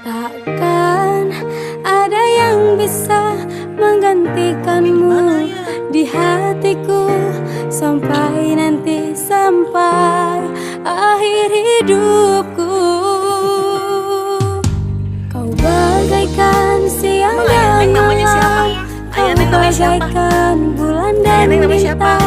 Takkan ada yang bisa menggantikanmu di hatiku sampai nanti, sampai akhir hidupku. Kau bagaikan siang dan malam, kau bagaikan bulan dan bintang.